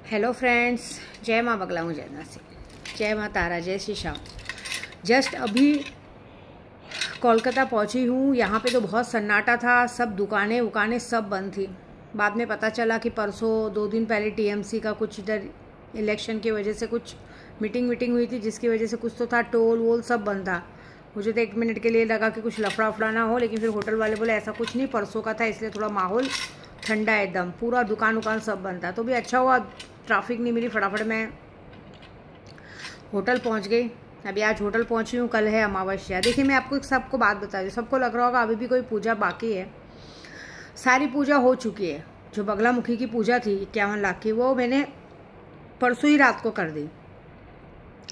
Hello friends, जय माँ बगला हूँ, जय नासी, जय माँ तारा, जय श्री श्याम। जस्ट अभी कोलकाता पहुँची हूँ। यहाँ पे तो बहुत सन्नाटा था, सब दुकानें उकानें सब बंद थी। बाद में पता चला कि परसों 2 दिन पहले टीएमसी का कुछ इधर इलेक्शन की वजह से कुछ मीटिंग हुई थी, जिसकी वजह से कुछ तो था, टोल वोल सब बंद था। मुझे तो 1 मिनट के लिए लगा कि कुछ लफड़ा उफड़ा ना हो, लेकिन फिर होटल वाले बोले ऐसा कुछ नहीं, परसों का था इसलिए थोड़ा माहौल ठंडा है एकदम। पूरा दुकान सब बंद था, तो भी अच्छा हुआ, ट्रैफिक नहीं मिली। फटाफट मैं होटल पहुंच गई। अभी आज होटल पहुंची हूँ, कल है अमावस्या। देखिए मैं आपको सबको बात बता दूँ, सबको लग रहा होगा अभी भी कोई पूजा बाकी है। सारी पूजा हो चुकी है। जो बगलामुखी की पूजा थी 51 लाख की, वो मैंने परसों ही रात को कर दी।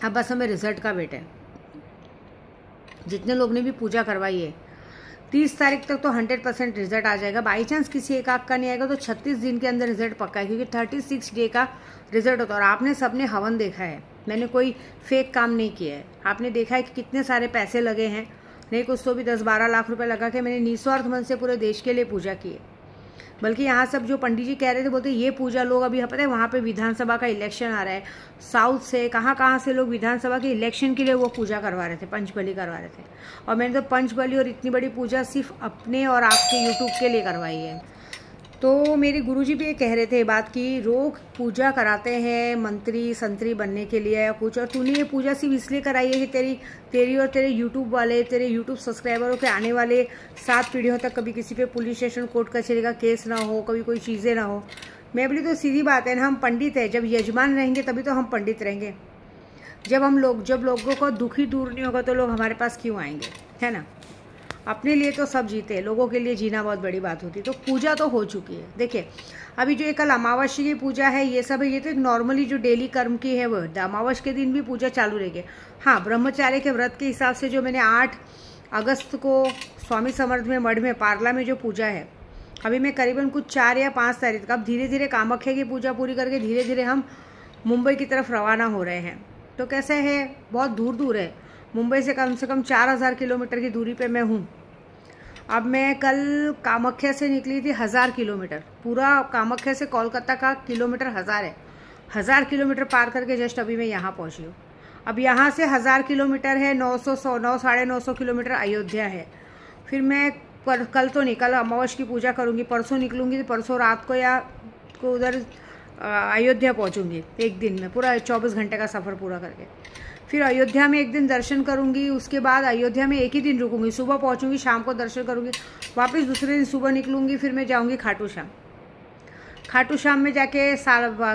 अब बस हमें रिजल्ट का वेट है। जितने लोग ने भी पूजा करवाई है, 30 तारीख तक तो 100% रिजल्ट आ जाएगा। बाई चांस किसी एक आध का नहीं आएगा तो 36 दिन के अंदर रिजल्ट पक्का है, क्योंकि 36 डे का रिजल्ट होता है। और आपने सबने हवन देखा है, मैंने कोई फेक काम नहीं किया है। आपने देखा है कि कितने सारे पैसे लगे हैं, नहीं कुछ तो भी 10-12 लाख रुपए लगा के मैंने निस्वार्थ मन से पूरे देश के लिए पूजा की है। बल्कि यहाँ सब जो पंडित जी कह रहे थे, बोलते ये पूजा लोग अभी पता है वहाँ पे विधानसभा का इलेक्शन आ रहा है, साउथ से कहाँ से लोग विधानसभा के इलेक्शन के लिए वो पूजा करवा रहे थे, पंचबली करवा रहे थे। और मैंने तो पंचबली और इतनी बड़ी पूजा सिर्फ अपने और आपके यूट्यूब के लिए करवाई है। तो मेरे गुरुजी भी ये कह रहे थे बात की, लोग पूजा कराते हैं मंत्री संतरी बनने के लिए या कुछ, और तूने ये पूजा सिर्फ इसलिए कराई है कि तेरी और तेरे यूट्यूब वाले, तेरे यूट्यूब सब्सक्राइबरों के आने वाले 7 पीढ़ियों तक कभी किसी पे पुलिस स्टेशन कोर्ट कचहरी का केस ना हो, कभी कोई चीज़ें ना हो। मैं बोली तो सीधी बात है ना, हम पंडित हैं, जब यजमान रहेंगे तभी तो हम पंडित रहेंगे। जब लोगों को दुखी दूर नहीं होगा तो लोग हमारे पास क्यों आएंगे, है ना। अपने लिए तो सब जीते, लोगों के लिए जीना बहुत बड़ी बात होती है। तो पूजा तो हो चुकी है। देखिए अभी जो ये कल अमावस्या की पूजा है, ये सब है, ये तो एक नॉर्मली जो डेली कर्म की है वो अमावस्या के दिन भी पूजा चालू रहेगी। हाँ, ब्रह्मचार्य के व्रत के हिसाब से जो मैंने 8 अगस्त को स्वामी समर्थ में मठ में पार्ला में जो पूजा है, अभी मैं करीबन कुछ 4 या 5 तारीख, अब धीरे धीरे कामाख्या की पूजा पूरी करके धीरे धीरे हम मुंबई की तरफ रवाना हो रहे हैं। तो कैसे है, बहुत दूर है, मुंबई से कम 4000 किलोमीटर की दूरी पे मैं हूँ। अब मैं कल कामाख्या से निकली थी 1000 किलोमीटर, पूरा कामाख्या से कोलकाता का किलोमीटर 1000 है। 1000 किलोमीटर पार करके जस्ट अभी मैं यहाँ पहुँची हूँ। अब यहाँ से 1000 किलोमीटर है, 900-950 किलोमीटर अयोध्या है। फिर मैं कल तो नहीं, कल अमावस्या की पूजा करूँगी, परसों निकलूँगी, तो परसों रात को या को उधर अयोध्या पहुँचूँगी। एक दिन में पूरा 24 घंटे का सफ़र पूरा करके फिर अयोध्या में एक दिन दर्शन करूंगी। उसके बाद अयोध्या में एक ही दिन रुकूंगी, सुबह पहुंचूंगी, शाम को दर्शन करूंगी, वापस दूसरे दिन सुबह निकलूंगी। फिर मैं जाऊंगी खाटू श्याम में जाके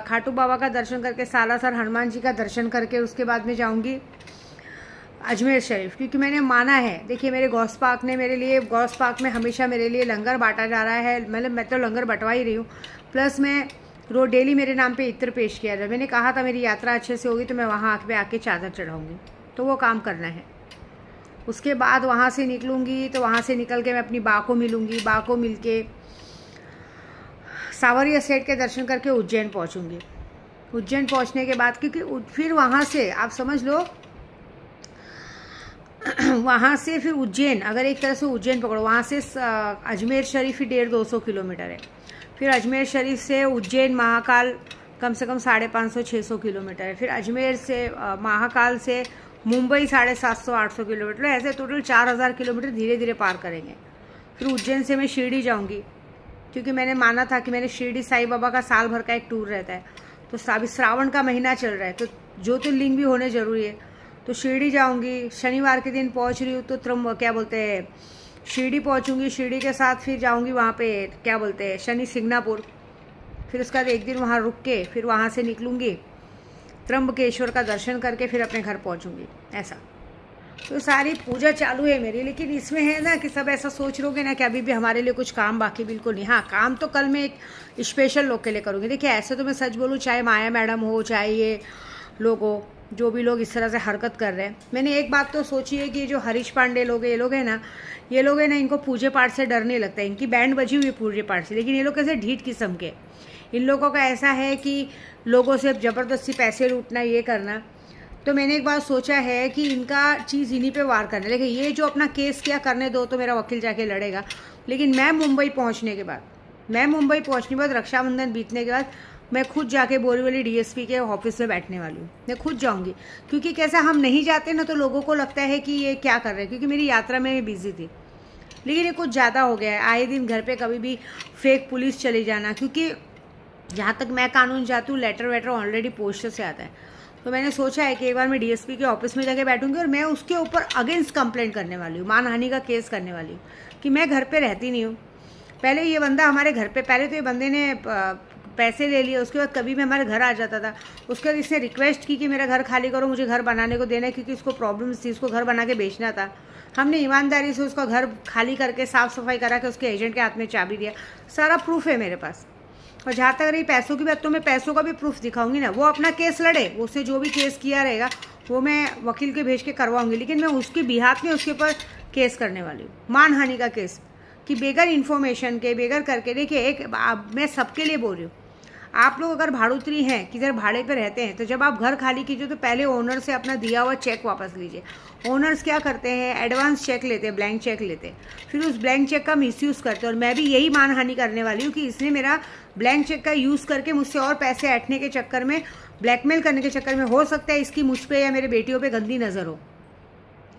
खाटू बाबा का दर्शन करके, सालासर हनुमान जी का दर्शन करके, उसके बाद में जाऊंगी अजमेर शरीफ, क्योंकि मैंने माना है। देखिए मेरे गौस पाक ने मेरे लिए, गौस पाक में हमेशा मेरे लिए लंगर बांटा जा रहा है, मतलब मैं तो लंगर बंटवा ही रही हूँ। प्लस मैं रोज डेली मेरे नाम पे इत्र पेश किया जाए। मैंने कहा था मेरी यात्रा अच्छे से होगी तो मैं वहाँ आके चादर चढ़ाऊंगी, तो वो काम करना है। उसके बाद वहाँ से निकलूंगी, तो वहाँ से निकल के मैं अपनी बा को मिलूंगी, बा को मिल के सावरिया सेठ के दर्शन करके उज्जैन पहुँचूंगी। उज्जैन पहुँचने के बाद, क्योंकि फिर वहाँ से आप समझ लो, वहाँ से फिर उज्जैन, अगर एक तरह से उज्जैन पकड़ो, वहाँ से अजमेर शरीफ ही 150-200 किलोमीटर है। फिर अजमेर शरीफ से उज्जैन महाकाल कम से कम 550-600 किलोमीटर है। फिर अजमेर से महाकाल से मुंबई 750-800 किलोमीटर, ऐसे टोटल 4000 किलोमीटर धीरे धीरे पार करेंगे। फिर उज्जैन से मैं शिरडी जाऊंगी, क्योंकि मैंने माना था कि मैंने शिरडी साईं बाबा का साल भर का एक टूर रहता है। तो अभी श्रावण का महीना चल रहा है, तो ज्योतिर्लिंग भी होने जरूरी है। तो शिरडी जाऊँगी, शनिवार के दिन पहुँच रही हूँ, तो क्या बोलते हैं, शिरडी पहुंचूंगी। शिरडी के साथ फिर जाऊंगी वहाँ पे क्या बोलते हैं, शनि सिंगनापुर। फिर उसके बाद एक दिन वहाँ रुक के फिर वहाँ से निकलूंगी, त्र्यंबकेश्वर का दर्शन करके फिर अपने घर पहुंचूंगी। ऐसा तो सारी पूजा चालू है मेरी। लेकिन इसमें है ना कि सब ऐसा सोच लोगे ना कि अभी भी हमारे लिए कुछ काम बाकी, बिल्कुल नहीं। हाँ, काम तो कल मैं एक स्पेशल लोग के लिए करूँगी। देखिए ऐसे तो मैं सच बोलूँ, चाहे माया मैडम हो, चाहे ये लोग हो, जो भी लोग इस तरह से हरकत कर रहे हैं, मैंने एक बात तो सोची है कि जो हरीश पांडे लोग हैं, ये लोग हैं ना, इनको पूजे पाठ से डर नहीं लगता है। इनकी बैंड बजी हुई है पूजे पाठ से, लेकिन ये लोग कैसे ढीठ किस्म के, इन लोगों का ऐसा है कि लोगों से ज़बरदस्ती पैसे लूटना, ये करना। तो मैंने एक बार सोचा है कि इनका चीज़ इन्हीं पे वार करना। लेकिन ये जो अपना केस किया करने दो, तो मेरा वकील जाके लड़ेगा। लेकिन मैं मुंबई पहुँचने के बाद रक्षाबंधन बीतने के बाद मैं खुद जाके बोरीवली डीएसपी के ऑफिस में बैठने वाली हूँ। मैं खुद जाऊँगी, क्योंकि कैसा हम नहीं जाते ना तो लोगों को लगता है कि ये क्या कर रहे हैं, क्योंकि मेरी यात्रा में बिजी थी। लेकिन ये कुछ ज़्यादा हो गया है, आए दिन घर पे कभी भी फेक पुलिस चली जाना, क्योंकि जहाँ तक मैं कानून चाहती हूँ लेटर वेटर ऑलरेडी पोस्ट से आता है। तो मैंने सोचा है कि एक बार मैं डीएसपी के ऑफिस में जाके बैठूंगी और मैं उसके ऊपर अगेंस्ट कंप्लेंट करने वाली हूँ, मानहानि का केस करने वाली हूँ कि मैं घर पे रहती नहीं हूँ। पहले ये बंदा हमारे घर पे, पहले तो ये बंदे ने पैसे ले लिए, उसके बाद कभी भी हमारे घर आ जाता था। उसके बाद इसने रिक्वेस्ट की कि मेरा घर खाली करो, मुझे घर बनाने को देना है, क्योंकि इसको प्रॉब्लम्स थी, इसको घर बना के बेचना था। हमने ईमानदारी से उसका घर खाली करके साफ़ सफाई करा के उसके एजेंट के हाथ में चाबी दिया। सारा प्रूफ है मेरे पास। और जहाँ तक रही पैसों की बात, तो मैं पैसों का भी प्रूफ दिखाऊंगी ना। वो अपना केस लड़े, उससे जो भी केस किया रहेगा वो मैं वकील के भेज के करवाऊंगी, लेकिन मैं उसकी बिहाफ में उसके ऊपर केस करने वाली हूँ, मानहानि का केस, कि बेगर इन्फॉर्मेशन के, बेगर करके। देखिए, एक मैं सबके लिए बोल रही हूँ, आप लोग अगर भाड़ूत्री हैं, किधर भाड़े पे रहते हैं, तो जब आप घर खाली कीजिए तो पहले ओनर से अपना दिया हुआ चेक वापस लीजिए। ओनर्स क्या करते हैं, एडवांस चेक लेते हैं, ब्लैंक चेक लेते हैं, फिर उस ब्लैंक चेक का मिसयूज़ करते हैं। और मैं भी यही मानहानि करने वाली हूँ कि इसने मेरा ब्लैंक चेक का यूज़ करके मुझसे और पैसे ऐंठने के चक्कर में, ब्लैकमेल करने के चक्कर में, हो सकता है इसकी मुझ पर या मेरे बेटियों पर गंदी नज़र हो।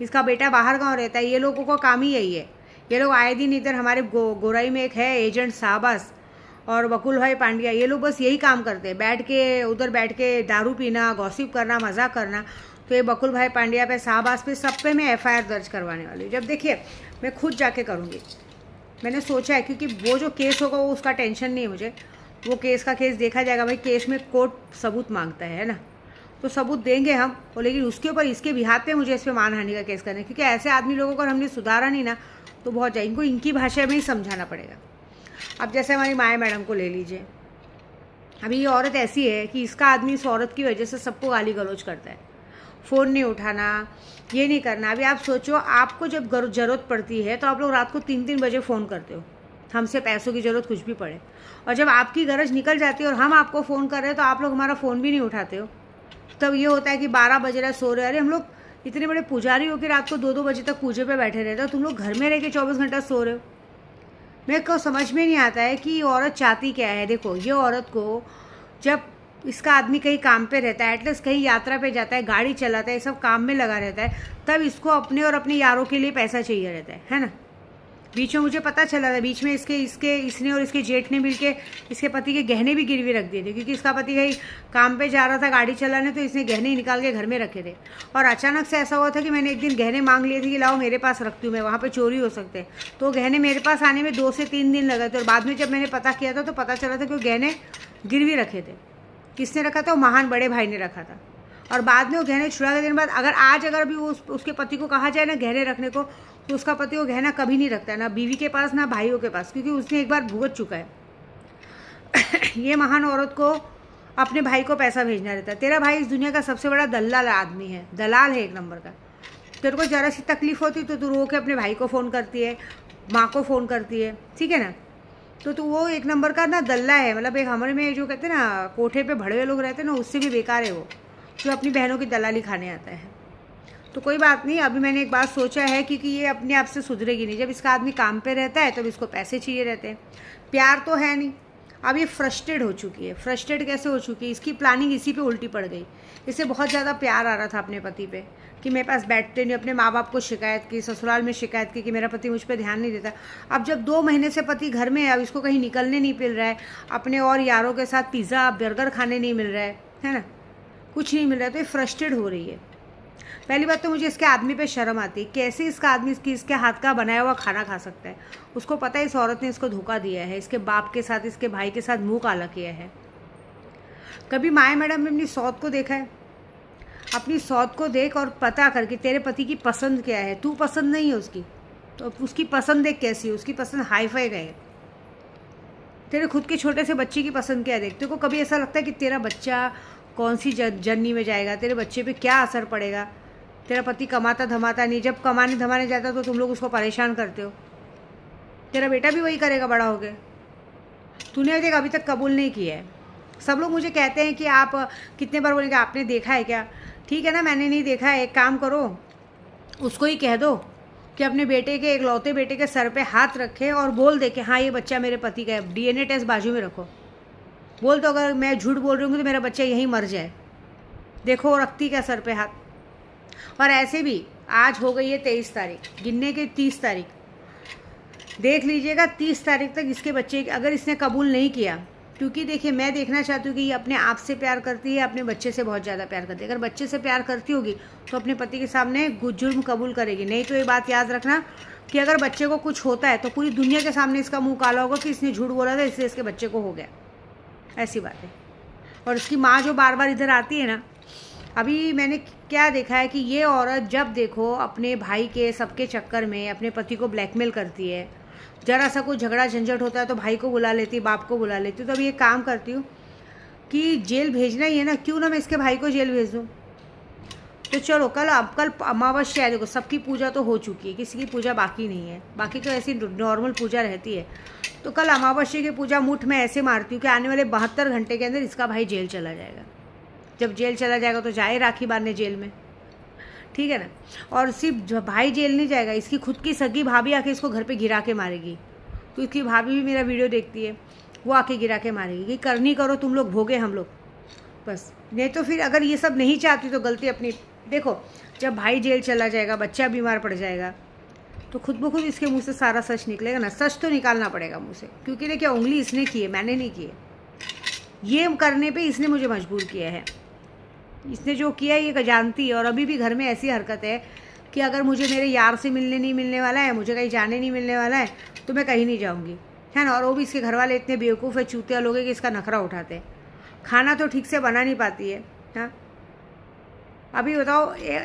इसका बेटा बाहर गाँव रहता है, ये लोगों का काम ही यही है। ये लोग आए दिन इधर हमारे गोराई में एक है एजेंट साहबास और वकुल भाई पांड्या, ये लोग बस यही काम करते हैं, बैठ के उधर बैठ के दारू पीना, गॉसिप करना, मजाक करना। तो ये बकुल भाई पांड्या पे, साहबास पे, सब पे मैं एफआईआर दर्ज करवाने वाली हूँ। जब देखिए मैं खुद जाके करूँगी, मैंने सोचा है, क्योंकि वो जो केस होगा वो उसका टेंशन नहीं है मुझे, वो केस का केस देखा जाएगा। भाई केस में कोर्ट सबूत मांगता है ना, तो सबूत देंगे हम, और लेकिन उसके ऊपर इसके बिहार पे मुझे इस पर मानहानि का केस करना है, क्योंकि ऐसे आदमी लोगों को हमने सुधारा नहीं ना तो बहुत जाए, इनको इनकी भाषा में ही समझाना पड़ेगा। अब जैसे हमारी माया मैडम को ले लीजिए, अभी ये औरत ऐसी है कि इसका आदमी इस औरत की वजह से सबको गाली गलौज करता है, फ़ोन नहीं उठाना, ये नहीं करना। अभी आप सोचो, आपको जब ज़रूरत पड़ती है तो आप लोग रात को 3-3 बजे फ़ोन करते हो, हमसे पैसों की ज़रूरत कुछ भी पड़े, और जब आपकी गरज निकल जाती है और हम आपको फ़ोन कर रहे हैं तो आप लोग हमारा फ़ोन भी नहीं उठाते हो। तब ये होता है कि 12 बज रहा है, सो रहे। अरे हम लोग इतने बड़े पुजारी हो कि रात को 2-2 बजे तक पूजे पे बैठे रहते हो, तुम लोग घर में रह के 24 घंटा सो रहे हो। मेरे को समझ में नहीं आता है कि ये औरत चाहती क्या है। देखो, ये औरत को जब इसका आदमी कहीं काम पे रहता है, एटलीस्ट कहीं यात्रा पे जाता है, गाड़ी चलाता है, सब काम में लगा रहता है, तब इसको अपने और अपने यारों के लिए पैसा चाहिए रहता है ना। बीच में मुझे पता चला था, बीच में इसने और इसके जेठ ने मिलके इसके पति के गहने भी गिरवी रख दिए थे, क्योंकि इसका पति कहीं काम पे जा रहा था गाड़ी चलाने, तो इसने गहने निकाल के घर में रखे थे। और अचानक से ऐसा हुआ था कि मैंने एक दिन गहने मांग लिए थे कि लाओ मेरे पास रखती हूँ मैं, वहाँ पे चोरी हो सकते हैं। तो गहने मेरे पास आने में 2 से 3 दिन लगे थे, और बाद में जब मैंने पता किया था तो पता चला था कि वो गहने गिरवी रखे थे। किसने रखा था? वो महान बड़े भाई ने रखा था। और बाद में वो गहने छुड़ा के दिन बाद, अगर भी उसके पति को कहा जाए ना गहने रखने को, तो उसका पति वो गहना कभी नहीं रखता है, ना बीवी के पास ना भाइयों के पास, क्योंकि उसने एक बार भुगत चुका है। ये महान औरत को अपने भाई को पैसा भेजना रहता है। तेरा भाई इस दुनिया का सबसे बड़ा दलाल आदमी है, दलाल है एक नंबर का। तेरे को ज़रा सी तकलीफ होती तो तू रो के अपने भाई को फ़ोन करती है, माँ को फ़ोन करती है, ठीक है ना। तो वो एक नंबर का ना दल्ला है, मतलब एक हमारे में जो कहते हैं ना कोठे पे भड़वे लोग रहते हैं ना, उससे भी बेकार है वो, जो अपनी बहनों की दलाली खाने आता है। तो कोई बात नहीं, अभी मैंने एक बात सोचा है, क्योंकि ये अपने आप से सुधरेगी नहीं। जब इसका आदमी काम पे रहता है तब इसको पैसे चाहिए रहते हैं, प्यार तो है नहीं। अब ये फ्रस्ट्रेट हो चुकी है। फ्रस्ट्रेट कैसे हो चुकी है? इसकी प्लानिंग इसी पे उल्टी पड़ गई। इसे बहुत ज़्यादा प्यार आ रहा था अपने पति पे, कि मेरे पास बैठते नहीं। अपने माँ बाप को शिकायत की, ससुराल में शिकायत की कि मेरा पति मुझ पर ध्यान नहीं देता। अब जब 2 महीने से पति घर में है, अब इसको कहीं निकलने नहीं मिल रहा है, अपने और यारों के साथ पिज़्ज़ा बर्गर खाने नहीं मिल रहा है ना, कुछ नहीं मिल रहा है, तो ये फ्रस्ट्रेट हो रही है। पहली बात तो मुझे इसके आदमी पे शर्म आती है, कैसे इसका आदमी इसके हाथ का बनाया हुआ खाना खा सकता है। उसको पता है इस औरत ने इसको धोखा दिया है, इसके बाप के साथ, इसके भाई के साथ मुंह काला किया है। कभी माया मैडम ने अपनी सौत को देखा है? अपनी सौत को देख और पता कर कि तेरे पति की पसंद क्या है। तू पसंद नहीं है उसकी, तो उसकी पसंद देख कैसी है। उसकी पसंद हाई फाई गए। तेरे खुद के छोटे से बच्चे की पसंद क्या है देख। तेरे को कभी ऐसा लगता है कि तेरा बच्चा कौन सी जर्नी में जाएगा, तेरे बच्चे पे क्या असर पड़ेगा? तेरा पति कमाता धमाता नहीं, जब कमाने धमाने जाता तो तुम लोग उसको परेशान करते हो। तेरा बेटा भी वही करेगा बड़ा हो गए। तूने देख अभी तक कबूल नहीं किया है। सब लोग मुझे कहते हैं कि आप कितने बार बोलेंगे आपने देखा है क्या? ठीक है ना, मैंने नहीं देखा है। एक काम करो, उसको ही कह दो कि अपने बेटे के, इकलौते बेटे के सर पे हाथ रखे और बोल दे कि हाँ ये बच्चा मेरे पति का है। DNA टेस्ट बाजू में रखो, बोल तो अगर मैं झूठ बोल रही हूँ तो मेरा बच्चा यहीं मर जाए। देखो रखती क्या सर पे हाथ। और ऐसे भी आज हो गई है 23 तारीख, गिनने के 30 तारीख, देख लीजिएगा 30 तारीख तक इसके बच्चे अगर इसने कबूल नहीं किया, क्योंकि देखिए मैं देखना चाहती हूँ कि ये अपने आप से प्यार करती है, अपने बच्चे से बहुत ज़्यादा प्यार करती है। अगर बच्चे से प्यार करती होगी तो अपने पति के सामने जुर्म कबूल करेगी। नहीं तो ये बात याद रखना कि अगर बच्चे को कुछ होता है तो पूरी दुनिया के सामने इसका मुंह काला होगा कि इसने झूठ बोला था इसलिए इसके बच्चे को हो गया। ऐसी बात है। और इसकी माँ जो बार बार इधर आती है ना, अभी मैंने क्या देखा है कि ये औरत जब देखो अपने भाई के सबके चक्कर में अपने पति को ब्लैकमेल करती है। जरा सा कोई झगड़ा झंझट होता है तो भाई को बुला लेती, बाप को बुला लेती। तो अभी ये काम करती हूँ कि जेल भेजना ही है ना, क्यों ना मैं इसके भाई को जेल भेज दूँ। तो चलो कल अमावस्या है, देखो सबकी पूजा तो हो चुकी है, किसी की पूजा बाकी नहीं है, बाकी तो ऐसी नॉर्मल पूजा रहती है। तो कल अमावस्या की पूजा मुठ में ऐसे मारती हूँ कि आने वाले 72 घंटे के अंदर इसका भाई जेल चला जाएगा। जब जेल चला जाएगा तो जाए राखी बांधने जेल में, ठीक है ना। और सिर्फ भाई जेल नहीं जाएगा, इसकी खुद की सगी भाभी आके इसको घर पे गिरा के मारेगी। तो इसकी भाभी भी मेरा वीडियो देखती है, वो आके गिरा के मारेगी कि करनी करो तुम लोग, भोगे हम लोग बस। नहीं तो फिर अगर ये सब नहीं चाहती तो गलती अपनी। देखो जब भाई जेल चला जाएगा, बच्चा बीमार पड़ जाएगा, तो खुद ब खुद इसके मुंह से सारा सच निकलेगा ना। सच तो निकालना पड़ेगा मुंह से, क्योंकि देखिए उंगली इसने की है, मैंने नहीं की है। ये करने पे इसने मुझे मजबूर किया है। इसने जो किया है ये जानती है। और अभी भी घर में ऐसी हरकत है कि अगर मुझे मेरे यार से मिलने नहीं मिलने वाला है, मुझे कहीं जाने नहीं मिलने वाला है, तो मैं कहीं नहीं जाऊँगी, है ना। और वो भी इसके घर वाले इतने बेवकूफ़ है, चूतिया लोग हैं कि इसका नखरा उठाते हैं। खाना तो ठीक से बना नहीं पाती है। हाँ अभी बताओ,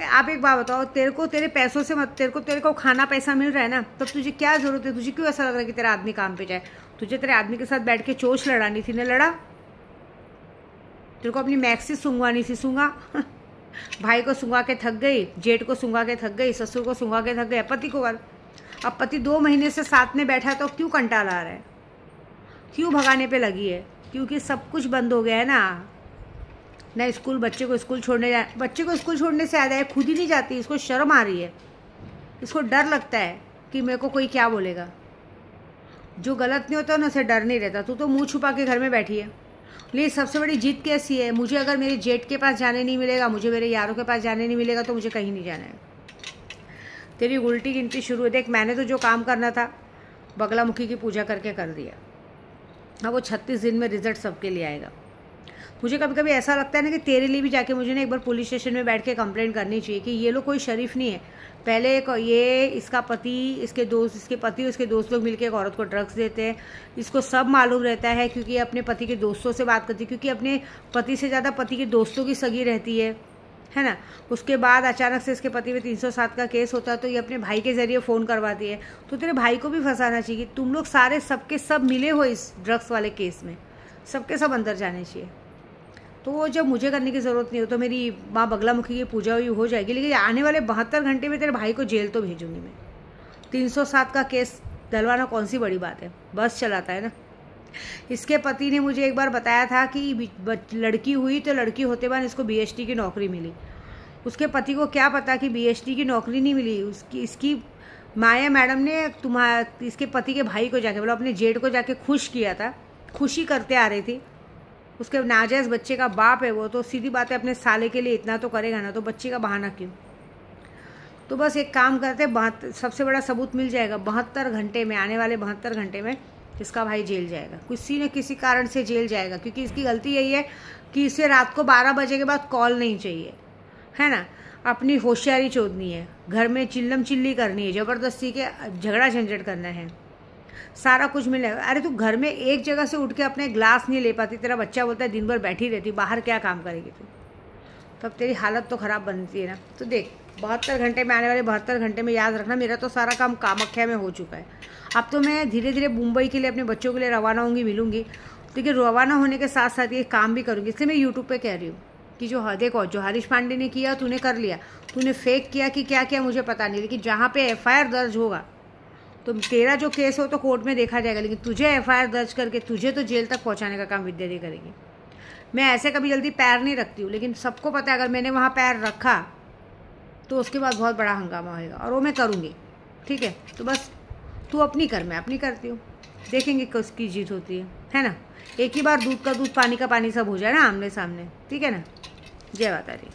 आप एक बात बताओ, तेरे पैसों से मत, तेरे को खाना पैसा मिल रहा है ना, तब तुझे क्या ज़रूरत है, तुझे क्यों ऐसा लग रहा है कि तेरा आदमी काम पे जाए। तुझे तेरे आदमी के साथ बैठ के चोच लड़ानी थी ना, लड़ा। तेरे को अपनी मैक्सी सूंघवानी थी, सूंघा। भाई को सूंघा के थक गई, जेठ को सूंघा के थक गई, ससुर को सूंघा के थक गए, पति को कर। अब पति 2 महीने से साथ में बैठा है तो क्यों कंटाल आ रहा है, क्यों भगाने पे लगी है। क्योंकि सब कुछ बंद हो गया है ना स्कूल, बच्चे को स्कूल छोड़ने से ज़्यादा है, खुद ही नहीं जाती, इसको शर्म आ रही है, इसको डर लगता है कि मेरे को कोई क्या बोलेगा। जो गलत नहीं होता ना उसे डर नहीं रहता। तू तो मुंह छुपा के घर में बैठी है। लेकिन सबसे बड़ी जिद कैसी है, मुझे अगर मेरे जेठ के पास जाने नहीं मिलेगा, मुझे मेरे यारों के पास जाने नहीं मिलेगा, तो मुझे कहीं नहीं जाना है। तेरी उल्टी गिनती शुरू है। देख मैंने तो जो काम करना था बगलामुखी की पूजा करके कर दिया। हाँ वो 36 दिन में रिजल्ट सबके लिए आएगा। मुझे कभी कभी ऐसा लगता है ना कि तेरे लिए भी जाके मुझे ना एक बार पुलिस स्टेशन में बैठ के कंप्लेंट करनी चाहिए कि ये लोग कोई शरीफ नहीं है। पहले ये इसका पति, इसके पति और इसके दोस्त लोग मिलकर एक औरत को ड्रग्स देते हैं। इसको सब मालूम रहता है क्योंकि ये अपने पति के दोस्तों से बात करती है, क्योंकि अपने पति से ज़्यादा पति के दोस्तों की सगी रहती है ना। उसके बाद अचानक से इसके पति पे 307 का केस होता है तो ये अपने भाई के ज़रिए फ़ोन करवाती है। तो तेरे भाई को भी फंसाना चाहिए। तुम लोग सारे सबके सब मिले हो इस ड्रग्स वाले केस में, सबके सब अंदर जाने चाहिए। तो वो जब मुझे करने की ज़रूरत नहीं हो तो मेरी माँ बगलामुखी की पूजा हुई हो जाएगी। लेकिन आने वाले 72 घंटे में तेरे भाई को जेल तो भेजूंगी मैं। 307 का केस डलवाना कौन सी बड़ी बात है, बस चलाता है ना। इसके पति ने मुझे एक बार बताया था कि लड़की हुई तो लड़की होते बाद इसको BHT की नौकरी मिली। उसके पति को क्या पता कि BHT की नौकरी नहीं मिली। इसकी माया मैडम ने इसके पति के भाई को जाके, मतलब अपने जेठ को जाके खुश किया था। खुशी करते आ रही थी। उसके नाजायज़ बच्चे का बाप है वो, तो सीधी बात है अपने साले के लिए इतना तो करेगा ना, तो बच्चे का बहाना क्यों। तो बस एक काम करते, सबसे बड़ा सबूत मिल जाएगा 72 घंटे में, आने वाले 72 घंटे में इसका भाई जेल जाएगा। किसी न किसी कारण से जेल जाएगा, क्योंकि इसकी गलती यही है कि इसे रात को 12 बजे के बाद कॉल नहीं चाहिए, है ना। अपनी होशियारी चोदनी है, घर में चिल्लम चिल्ली करनी है, ज़बरदस्ती के झगड़ा झंझट करना है, सारा कुछ मिलेगा। अरे तू घर में एक जगह से उठ के अपने ग्लास नहीं ले पाती, तेरा बच्चा बोलता है दिन भर बैठी रहती, बाहर क्या काम करेगी तू, तब तेरी हालत तो ख़राब बनती है ना। तो देख 72 घंटे में, आने वाले 72 घंटे में याद रखना मेरा तो सारा काम कामाख्या में हो चुका है। अब तो मैं धीरे धीरे मुंबई के लिए अपने बच्चों के लिए रवाना होंगी, मिलूंगी। लेकिन रवाना होने के साथ साथ ये काम भी करूँगी। इसलिए मैं यूट्यूब पर कह रही हूँ कि देखो जो हरीश पांडे ने किया तूने कर लिया, तूने फेक किया कि क्या किया मुझे पता नहीं, लेकिन जहाँ पे FIR दर्ज होगा तो तेरा जो केस हो तो कोर्ट में देखा जाएगा, लेकिन तुझे FIR दर्ज करके तुझे तो जेल तक पहुँचाने का काम विद्या दी करेगी। मैं ऐसे कभी जल्दी पैर नहीं रखती हूँ, लेकिन सबको पता है अगर मैंने वहाँ पैर रखा तो उसके बाद बहुत बड़ा हंगामा होएगा, और वो मैं करूँगी। ठीक है, तो बस तू अपनी कर, मैं अपनी करती हूँ, देखेंगे किसकी जीत होती है। है ना। एक ही बार दूध का दूध पानी का पानी सब हो जाए ना आमने सामने, ठीक है ना। जय माता दी।